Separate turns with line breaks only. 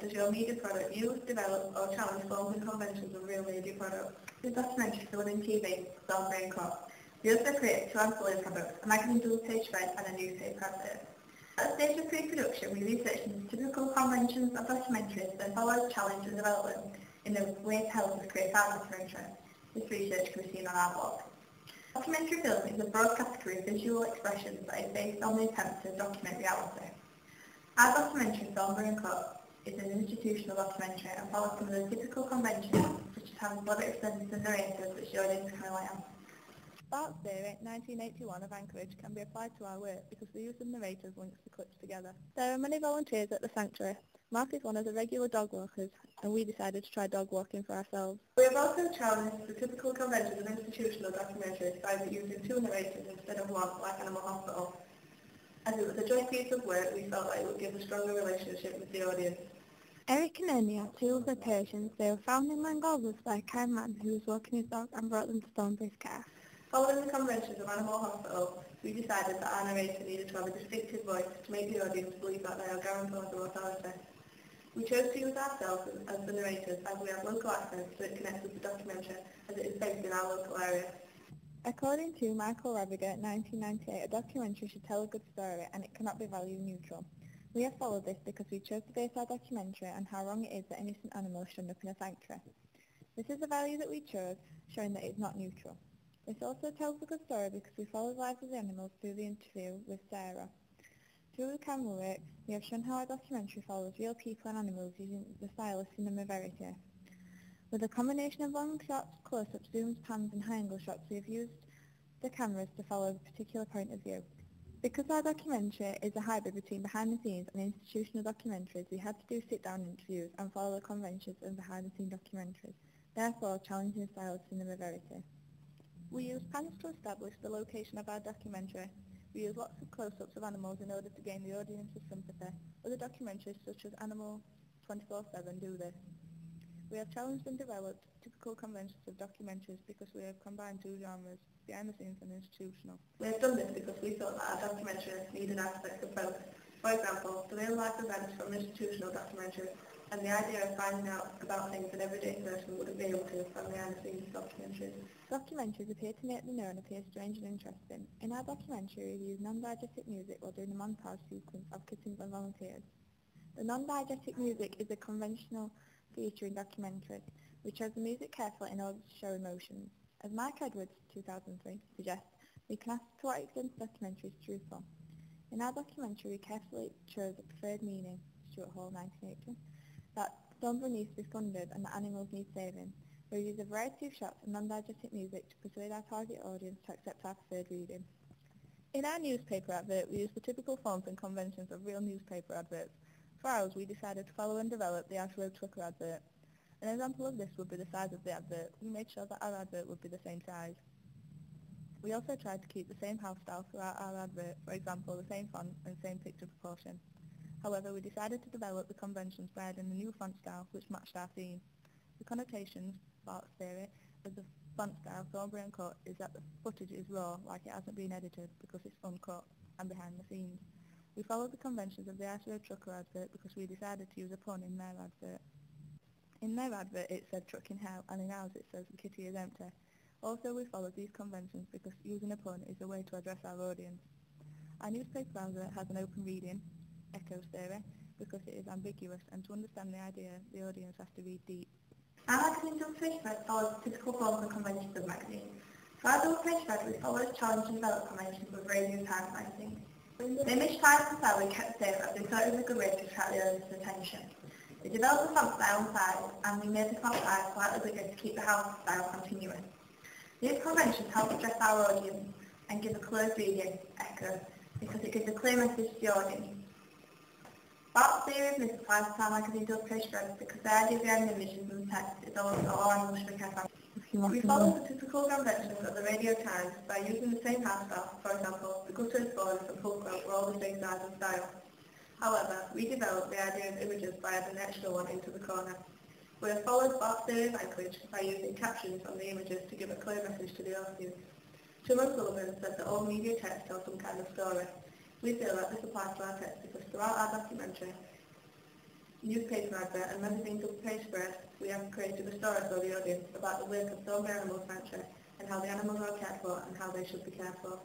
does your media product use, develop or challenge forms and conventions of real media products? The documentary Film and TV, Thornbury and Co. We also create two ancillary products, a magazine double-page spread and a newspaper advert. At the stage of pre-production, we research the typical conventions of documentaries, then follow, challenge and develop them in a way to help us create our documentary. This research can be seen on our blog. Documentary film is a broad category of visual expressions that is based on the attempt to document reality. Our documentary, Thornbury and Co, is an institutional documentary and follows some of the typical conventions, such as having blood extended and narrators which the audience can rely on.
Bart's Theory, 1981 of Anchorage, can be applied to our work because the use of narrators links the clips together. There are many volunteers at the sanctuary. Mark is one of the regular dog walkers, and we decided to try dog walking for ourselves.
We have also challenged the typical conventions of institutional documentaries by using two narrators instead of one, like Animal Hospital. As it was a joint piece of work, we felt like it would give a stronger relationship with the audience.
Eric and Ernie are two of the patients. They were found in Langolvers by a kind man who was walking his dog and brought them to Thornbury's care.
Following the conventions of Animal Hospital, we decided that our narrator needed to have a distinctive voice to make the audience believe that they are guarantors of authority. We chose to use ourselves as the narrators as we have local accents so it connects with the documentary as it is based in our local area.
According to Michael Raviger, 1998, a documentary should tell a good story and it cannot be value neutral. We have followed this because we chose to base our documentary on how wrong it is that innocent animals should up in a sanctuary. This is the value that we chose, showing that it's not neutral. This also tells a good story because we follow the lives of the animals through the interview with Sarah. Through the camera work, we have shown how our documentary follows real people and animals using the style of cinema verite. With a combination of long shots, close-ups, zooms, pans and high-angle shots, we have used the cameras to follow a particular point of view. Because our documentary is a hybrid between behind-the-scenes and institutional documentaries, we had to do sit-down interviews and follow the conventions of behind-the-scenes documentaries, therefore challenging the style of cinema verite. We use pans to establish the location of our documentary. We use lots of close-ups of animals in order to gain the audience's sympathy. Other documentaries such as Animal 24/7 do this. We have challenged and developed typical conventions of documentaries because we have combined two genres, behind the scenes and institutional.
We have done this because we thought that our documentaries needed aspects of both. For example, the real-life events from institutional documentaries and the idea of finding out about things an everyday person wouldn't be able to from behind-the-scenes documentaries.
Documentaries appear to make the known appear strange and interesting. In our documentary, we use non-diegetic music while doing a montage sequence of kittens and volunteers. The non-diegetic music is a conventional feature in documentaries. We chose the music carefully in order to show emotions. As Mike Edwards, 2003, suggests, we can ask to what extent the documentary is truthful. In our documentary, we carefully chose a preferred meaning, Stuart Hall, 1980, that Thornbury needs to be funded and that animals need saving. We use a variety of shots and non-diegetic music to persuade our target audience to accept our preferred reading. In our newspaper advert, we use the typical forms and conventions of real newspaper adverts. For ours, we decided to follow and develop the Ash Road Trucker advert. An example of this would be the size of the advert. We made sure that our advert would be the same size. We also tried to keep the same house style throughout our advert, for example, the same font and same picture proportion. However, we decided to develop the conventions by adding a new font style which matched our theme. The connotations, Bart's Theory, of the font style Thornbury and Co is that the footage is raw, like it hasn't been edited, because it's uncut and behind the scenes. We followed the conventions of the Ash Road Trucker advert because we decided to use a pun in their advert. In their advert it said truck in hell, and in ours it says the kitty is empty. Also, we followed these conventions because using a pun is a way to address our audience. Our newspaper browser has an open reading, Echo's Theory, because it is ambiguous, and to understand the idea, the audience has to read deep.
Our magazine double-page spread follows typical forms and conventions of magazines. For our double-page spread, we followed, challenged and developed conventions with radio time writing. The image type and style we kept safe as we thought it was a good way to attract the audience's attention. We developed the font style and size, and we made the font size slightly bigger to keep the house style continuous. These conventions help address our audience and give a closed reading, Echo, because it gives a clear message to the audience. Bart's Theory of Myth applies to our magazine double-page spread because the idea behind the images and text is all animals should be careful. We follow the typical conventions of the Radio Times by using the same house style. For example, the gutter is forward and full quote were all the same size and style. However, we developed the idea of images by adding an extra one into the corner. We have followed Bart's Theory of Language by using captions on the images to give a clear message to the audience. Truman Sullivan said that all media text tells some kind of story. We feel that this applies to our text because throughout our documentary, newspaper advert and magazine double-page spread, we have created a story for the audience about the work of Thornbury Animal Sanctuary and how the animals are cared for and how they should be cared for.